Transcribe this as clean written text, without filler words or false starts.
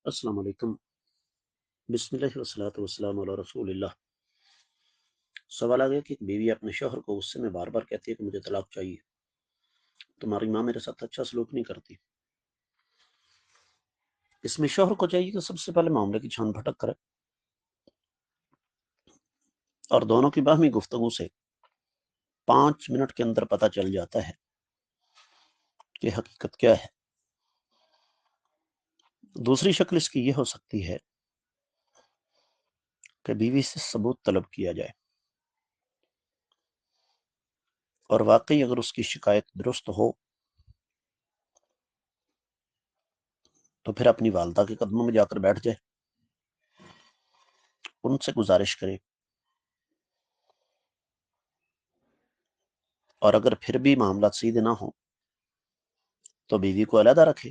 السلام علیکم۔ بسم اللہ والصلاۃ والسلام علی رسول اللہ۔ سوال آ گیا کہ ایک بیوی اپنے شوہر کو غصے میں بار بار کہتی ہے کہ مجھے طلاق چاہیے، تمہاری ماں میرے ساتھ اچھا سلوک نہیں کرتی۔ اس میں شوہر کو چاہیے کہ سب سے پہلے معاملے کی چھان پھٹک کرے اور دونوں کی باہمی گفتگو سے 5 منٹ کے اندر پتہ چل جاتا ہے کہ حقیقت کیا ہے۔ دوسری شکل اس کی یہ ہو سکتی ہے کہ بیوی سے ثبوت طلب کیا جائے، اور واقعی اگر اس کی شکایت درست ہو تو پھر اپنی والدہ کے قدموں میں جا کر بیٹھ جائے، ان سے گزارش کرے، اور اگر پھر بھی معاملات سیدھے نہ ہوں تو بیوی کو علیحدہ رکھے۔